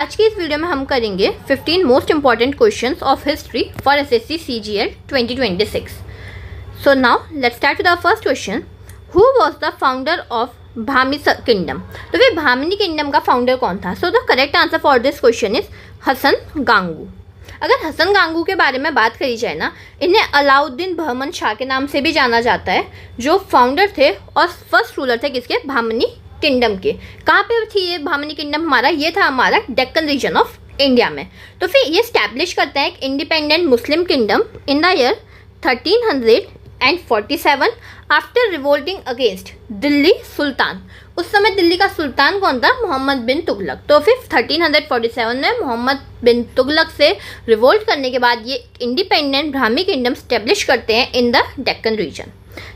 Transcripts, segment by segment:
आज की इस वीडियो में हम करेंगे 15 most important questions of history for SSC CGL 2026। So now let's start with our first question. Who was the founder of Bahmani kingdom? तो फिर भामिनी किंगडम का फाउंडर कौन था? So the correct answer for this question is Hasan Gangu. अगर हसन गांगू के बारे में बात करी जाए ना, इन्हें अलाउद्दीन बहमन शाह के नाम से भी जाना जाता है, जो फाउंडर थे और फर्स्ट रूलर थे किसके? भामिनी किंगडम के। कहाँ पे थी ये भामिनी किंगडम हमारा? ये था हमारा डेक्कन रीजन ऑफ इंडिया में। तो फिर ये स्टैब्लिश करते हैं एक independent Muslim kingdom in the year 1347 after revolting against Delhi sultan. उस समय दिल्ली का सुल्तान कौन था? मोहम्मद बिन तुगलक। तो फिर 1347 में मोहम्मद बिन तुगलक से रिवोल्ट करने के बाद ये इंडिपेंडेंट ब्राह्मी किंगडम स्टैब्लिश करते हैं in the Deccan region.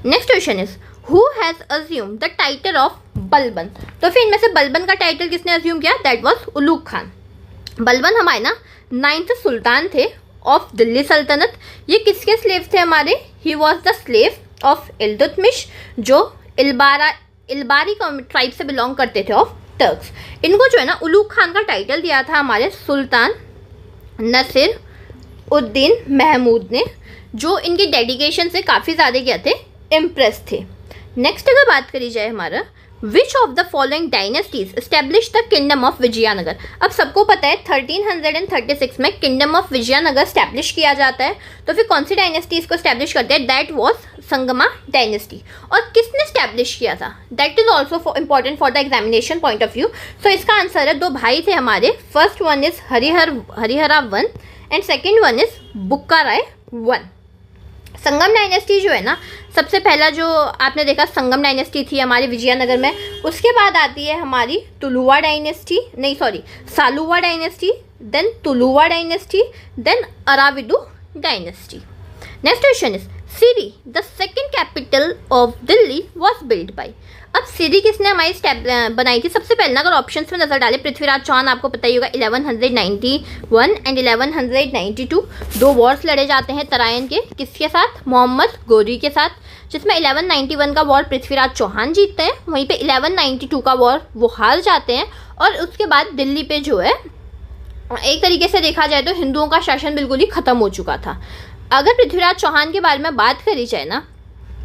Next question is who has assume the title of Balban? तो फिर इनमें से बलबन का टाइटल किसने अज्यूम किया? That was Ulugh Khan. बलबन हमारे ना 9th सुल्तान थे ऑफ दिल्ली सल्तनत। ये किसके स्लेव थे हमारे? He was the slave of Iltutmish, जो इलबारी ट्राइब से बिलोंग करते थे ऑफ टर्क्स। इनको जो है ना उलूग खान का टाइटल दिया था हमारे सुल्तान नसीर उद्दीन महमूद ने, जो इनकी डेडिकेशन से काफ़ी ज़्यादा क्या थे? इम्प्रेस थे। नेक्स्ट अगर बात करी जाए हमारा, which of the following dynasties establish the kingdom of Vijayanagara? अब सबको पता है 1336 में किंगडम ऑफ विजयनगर स्टैब्लिश किया जाता है। तो फिर कौन सी डायनेस्टीज को स्टैब्लिश करते हैं? That was Sangama dynasty. और किसने स्टैब्लिश किया था? That is also important for the examination point of view. So इसका आंसर है, दो भाई थे हमारे, first one is Harihara 1 and second one is Bukka Raya 1। Sangam dynasty जो है ना, सबसे पहला जो आपने देखा संगम डायनेस्टी थी हमारी विजयनगर में। उसके बाद आती है हमारी Saluva dynasty, then Tuluva dynasty, then Aravidu dynasty. Next question is Siri the second capital of Delhi was build by? अब सिरी किसने हमारी बनाई थी? सबसे पहले अगर ऑप्शंस में नजर डाले, पृथ्वीराज चौहान, आपको पता ही होगा 1191 एंड 1192 दो वॉर्स लड़े जाते हैं तराइन के। किसके साथ? मोहम्मद गोरी के साथ, जिसमें 1191 का वॉर पृथ्वीराज चौहान जीतते हैं, वहीं पे 1192 का वॉर वो हार जाते हैं। और उसके बाद दिल्ली पे जो है एक तरीके से देखा जाए तो हिंदुओं का शासन बिल्कुल ही खत्म हो चुका था। अगर पृथ्वीराज चौहान के बारे में बात करी जाए ना,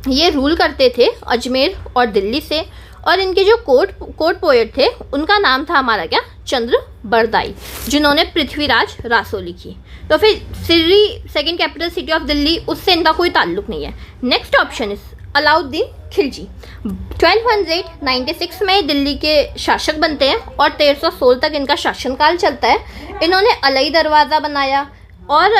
ये रूल करते थे अजमेर और दिल्ली से, और इनके जो कोर्ट पोएट थे उनका नाम था हमारा क्या? चंद्र बरदाई, जिन्होंने पृथ्वीराज रासो लिखी। तो फिर Siri second capital city of Delhi, उससे इनका कोई ताल्लुक नहीं है। Next option is Alauddin Khilji. 1296 में दिल्ली के शासक बनते हैं और 1316 तक इनका शासनकाल चलता है। इन्होंने अलई दरवाज़ा बनाया, और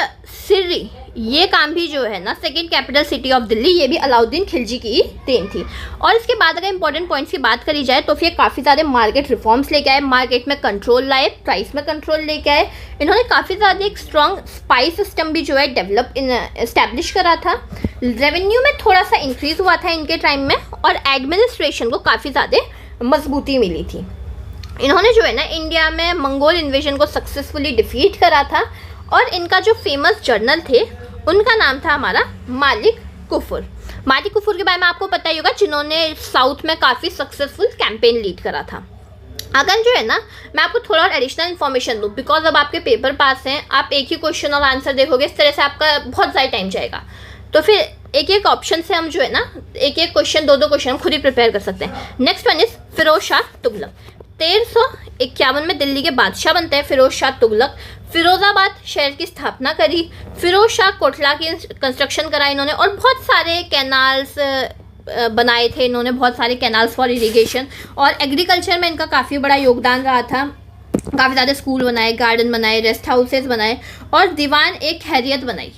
सिरी ये काम भी जो है ना second capital city of Delhi, ये भी अलाउद्दीन खिलजी की देन थी। और इसके बाद अगर इंपॉर्टेंट पॉइंट्स की बात करी जाए तो फिर काफ़ी सारे मार्केट रिफॉर्म्स लेके आए, मार्केट में कंट्रोल लाए, प्राइस में कंट्रोल लेके आए। इन्होंने काफ़ी ज़्यादा एक स्ट्रॉन्ग स्पाइस सिस्टम भी जो है डेवलप एस्टैब्लिश करा था। रेवेन्यू में थोड़ा सा इंक्रीज हुआ था इनके टाइम में, और एडमिनिस्ट्रेशन को काफ़ी ज़्यादा मजबूती मिली थी। इन्होंने जो है ना इंडिया में मंगोल इन्वेजन को सक्सेसफुली डिफीट करा था। और इनका जो फेमस जर्नल थे उनका नाम था हमारा मालिक कुफुर। मालिक कुफुर के बारे में आपको पता ही होगा, जिन्होंने साउथ में काफ़ी सक्सेसफुल कैंपेन लीड करा था। अगर जो है ना मैं आपको थोड़ा और एडिशनल इन्फॉर्मेशन दूँ, बिकॉज अब आपके पेपर पास हैं, आप एक ही क्वेश्चन और आंसर देखोगे, इस तरह से आपका बहुत ज़्यादा टाइम जाएगा। तो फिर एक एक ऑप्शन से हम जो है ना एक एक क्वेश्चन, दो क्वेश्चन हम खुद ही प्रिपेयर कर सकते हैं। Next one is Firoz Shah Tughlaq. 1351 में दिल्ली के बादशाह बनते हैं फिरोज शाह तुगलक। फिरोजाबाद शहर की स्थापना करी, फिरोज शाह कोटला की कंस्ट्रक्शन करा इन्होंने, और बहुत सारे कैनाल्स बनाए थे इन्होंने, बहुत सारे कैनाल्स फॉर इरिगेशन। और एग्रीकल्चर में इनका काफ़ी बड़ा योगदान रहा था। काफ़ी ज़्यादा स्कूल बनाए, गार्डन बनाए, रेस्ट हाउसेस बनाए, और दीवान एक हैरियत बनाई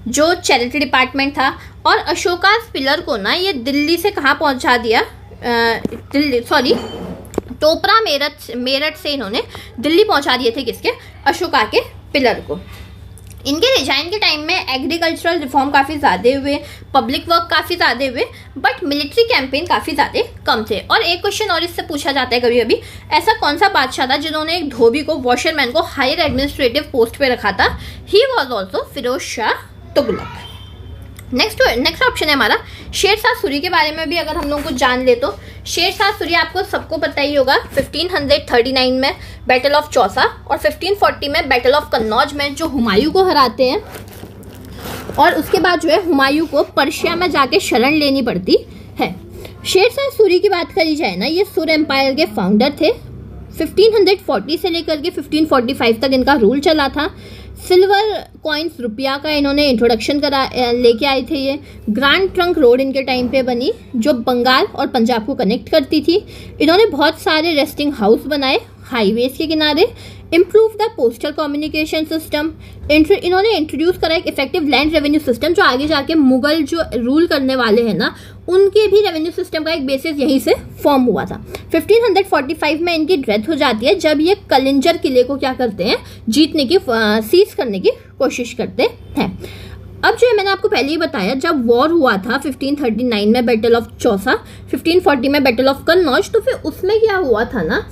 जो चैरिटी डिपार्टमेंट था। और अशोकास पिलर को ना ये दिल्ली से कहाँ पहुँचा दिया? टोपरा मेरठ से इन्होंने दिल्ली पहुंचा दिए थे किसके? अशोका के पिलर को। इनके रिजाइन के टाइम में एग्रीकल्चरल रिफॉर्म काफ़ी ज़्यादा हुए, पब्लिक वर्क काफ़ी ज़्यादा हुए, बट मिलिट्री कैंपेन काफ़ी ज़्यादा कम थे। और एक क्वेश्चन और इससे पूछा जाता है कभी कभी, ऐसा कौन सा बादशाह था जिन्होंने एक धोबी को, वॉशरमैन को हायर एडमिनिस्ट्रेटिव पोस्ट पे रखा था? He was also Firoz Shah Tughlaq. Next option है हमारा शेरशाह सूरी के बारे में भी अगर हम लोग कुछ जान ले तो शेरशाह सूरी आपको सबको पता ही होगा 1539 में बैटल ऑफ चौसा और 1540 में बैटल ऑफ कन्नौज में जो हुमायूं को हराते हैं, और उसके बाद जो है हुमायूं को पर्शिया में जाके शरण लेनी पड़ती है। शेरशाह सूरी की बात करी जाए ना, ये सुर एम्पायर के फाउंडर थे। 1540 से लेकर के 1545 तक इनका रूल चला था। सिल्वर कॉइन्स, रुपया का इन्होंने इंट्रोडक्शन करा लेके आए थे। ये ग्रैंड ट्रंक रोड इनके टाइम पे बनी जो बंगाल और पंजाब को कनेक्ट करती थी। इन्होंने बहुत सारे रेस्टिंग हाउस बनाए हाईवेज के किनारे। Improve the postal communication system. इन्होंने इंट्रोड्यूस करा एक इफेक्टिव लैंड रेवेन्यू सिस्टम जो आगे जाके मुगल जो रूल करने वाले हैं ना, उनके भी रेवेन्यू सिस्टम का एक बेसिस यहीं से फॉर्म हुआ था। 1545 में इनकी डेथ हो जाती है जब ये कलिंजर किले को क्या करते हैं, जीतने की सीज करने की कोशिश करते हैं। अब जो है मैंने आपको पहले ही बताया, जब वॉर हुआ था 1539 में बैटल ऑफ चौसा, 1540 में बैटल ऑफ कन्नौज, तो फिर उसमें क्या हुआ था ना,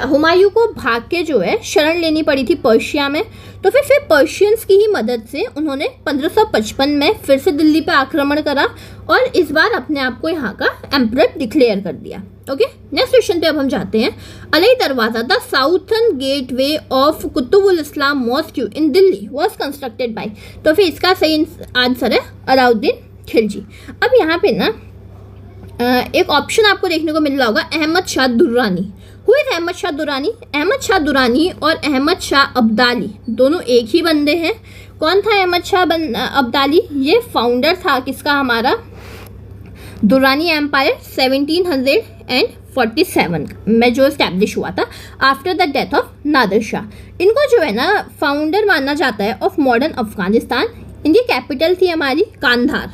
हुमायूं को भाग के जो है शरण लेनी पड़ी थी पर्शिया में। तो फिर पर्शियंस की ही मदद से उन्होंने 1555 में फिर से दिल्ली पे आक्रमण करा और इस बार अपने आप को यहाँ का एम्परर डिक्लेयर कर दिया। ओके, नेक्स्ट क्वेश्चन पे अब हम जाते हैं। Alai Darwaza, the southern gateway of Qutbul Islam mosque in Delhi was constructed by, तो फिर इसका सही आंसर है अलाउद्दीन खिलजी। अब यहाँ पे ना एक ऑप्शन आपको देखने को मिल रहा होगा, अहमद शाह दुर्रानी। Who is Ahmad Shah Durrani? अहमद शाह दुरानी और अहमद शाह अब्दाली दोनों एक ही बंदे हैं। कौन था अहमद शाह अब्दाली? ये फाउंडर था किसका, हमारा दुरानी एम्पायर 1747 में जो स्टैब्लिश हुआ था after the death of Nadir Shah. इनको जो है ना फाउंडर माना जाता है ऑफ मॉडर्न अफगानिस्तान। इनकी कैपिटल थी हमारी कांधार,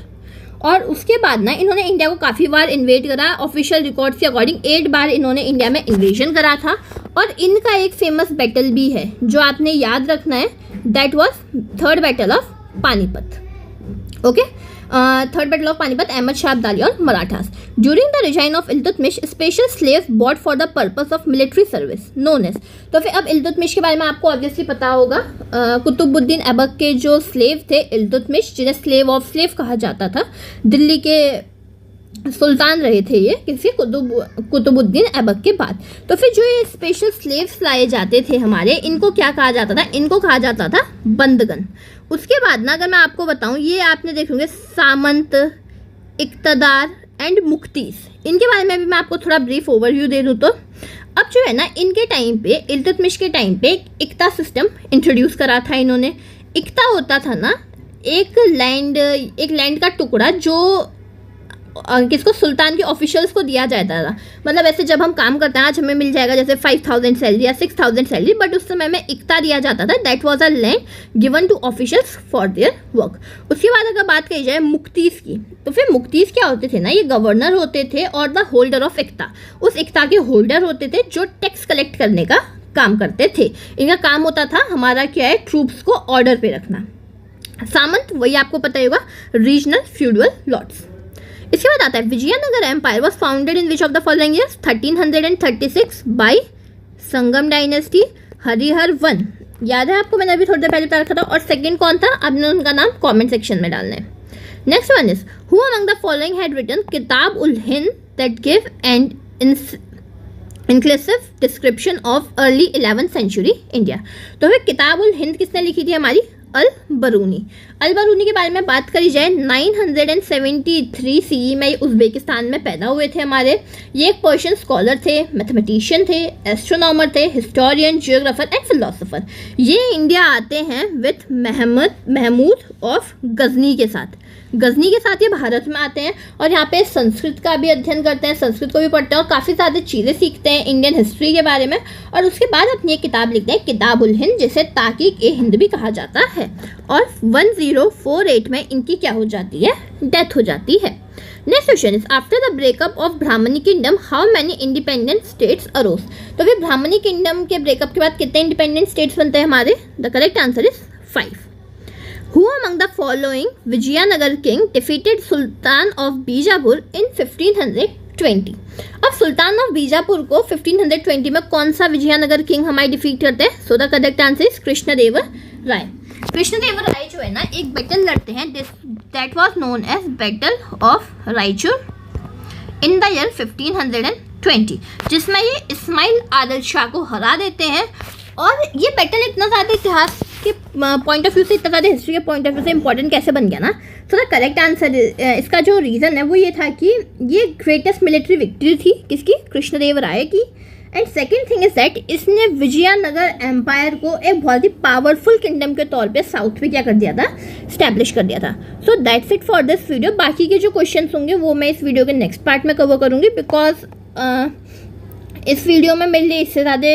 और उसके बाद ना इन्होंने इंडिया को काफ़ी बार इन्वेड करा। ऑफिशियल रिकॉर्ड्स के अकॉर्डिंग 8 बार इन्होंने इंडिया में इन्वेजन करा था। और इनका एक फेमस बैटल भी है जो आपने याद रखना है, that was third battle of Panipat. Okay, third battle of Panipat, Ahmad Shah Abdali और Marathas. During the reign of Iltutmish, special slaves bought for the purpose of military service known as. तो फिर अब इल्तुतमिश के बारे में आपको ऑब्वियसली पता होगा। कुतुबुद्दीन ऐबक के जो स्लेव थे इल्तुतमिश, जिन्हें स्लेव ऑफ स्लेव कहा जाता था, दिल्ली के सुल्तान रहे थे ये किसी कुतुबुद्दीन ऐबक के बाद। तो फिर जो ये स्पेशल स्लेव्स लाए जाते थे हमारे, इनको क्या कहा जाता था? इनको कहा जाता था बंदगन। उसके बाद ना अगर मैं आपको बताऊं, ये आपने देखोगे सामंत, इक्तदार एंड मुख्तीस, इनके बारे में भी मैं आपको थोड़ा ब्रीफ ओवरव्यू दे दूं। तो अब जो है ना इनके टाइम पे, इल्तुतमिश के टाइम पे इक्ता सिस्टम इंट्रोड्यूस करा था इन्होंने। इक्ता होता था ना एक लैंड का टुकड़ा जो किसको, सुल्तान के ऑफिशियल्स को दिया जाता था। मतलब ऐसे जब हम काम करते हैं, आज हमें मिल जाएगा जैसे 5000 सैलरी या 6000 सैलरी, बट उस समय में इक्ता दिया जाता था। That was a land given to officials for their work. उसके बाद अगर बात करी जाए मुख्तीस की, तो फिर मुख्तीस क्या होते थे ना, ये गवर्नर होते थे और द होल्डर ऑफ इक्ता। उस इक्ता के होल्डर होते थे जो टैक्स कलेक्ट करने का काम करते थे। इनका काम होता था हमारा क्या है, ट्रूप्स को ऑर्डर पे रखना। सामंत, वही आपको पता ही होगा, रीजनल फ्यूडल लॉर्ड्स। इसके बाद आता है Vijayanagara empire was founded in which of the following years? 1336 by Sangam dynasty, Harihara one, याद है आपको, मैंने अभी थोड़ी देर पहले बता रखा था। और सेकंड कौन था, आपने उनका नाम कमेंट सेक्शन में डालना है। Next one is who among the following had written Kitab ul Hind that give and inclusive description of early 11th century India. तो फिर किताब उल हिंद किसने लिखी थी? हमारी अल बरूनी। अल बरूनी के बारे में बात करी जाए, 973 CE में उज़्बेकिस्तान में पैदा हुए थे हमारे। ये एक पर्शियन स्कॉलर थे, मैथमेटिशियन थे, एस्ट्रोनॉमर थे, हिस्टोरियन, जियोग्राफर एंड फिलोसोफर। ये इंडिया आते हैं विथ महमूद ऑफ गजनी के साथ। गजनी के साथ ये भारत में आते हैं और यहाँ पे संस्कृत का भी अध्ययन करते हैं, संस्कृत को भी पढ़ते हैं और काफ़ी सारी चीज़ें सीखते हैं इंडियन हिस्ट्री के बारे में। और उसके बाद अपनी एक किताब लिखते हैं किताब उल हिंद, जिसे ताकीक-ए-हिंद भी कहा जाता है। और 1048 में इनकी क्या हो जाती है, डेथ हो जाती है। Next question is after the breakup of Bahmani kingdom how many independent states arose. तो फिर ब्राह्मणी किंगडम के ब्रेकअप के बाद कितने इंडिपेंडेंट स्टेट्स बनते हैं हमारे? The correct answer is 5। Who among the following Vijayanagar king defeated Sultan of Bijapur in 1520? अब सुल्तान ऑफ बीजापुर को 1520 में कौन सा विजयनगर किंग हमारे डिफीट करते हैं? So the correct answer is Krishnadeva Raya. Krishnadevaraya जो है ना एक बैटल लड़ते हैं, that was known as battle of Raichur in the year 1520, जिसमें ये इस्माइल आदिल शाह को हरा देते हैं। और ये बैटल इतना ज़्यादा इतिहास के पॉइंट ऑफ व्यू से, इतना ज़्यादा हिस्ट्री के पॉइंट ऑफ व्यू से इंपॉर्टेंट कैसे बन गया ना, सो द करेक्ट आंसर इसका जो रीज़न है वो ये था कि ये ग्रेटेस्ट मिलिट्री विक्ट्री थी किसकी, कृष्णदेवराय की। And second thing is that इसने विजयनगर एम्पायर को एक बहुत ही पावरफुल किंगडम के तौर पे साउथ में क्या कर दिया था, स्टैब्लिश कर दिया था। So that's it for this video. बाकी के जो क्वेश्चंस होंगे वो मैं इस वीडियो के नेक्स्ट पार्ट में कवर करूँगी, बिकॉज इस वीडियो में मेरे लिए इससे ज़्यादा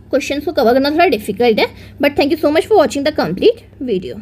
क्वेश्चंस को कवर करना थोड़ा डिफिकल्ट है। But thank you so much for watching the complete video.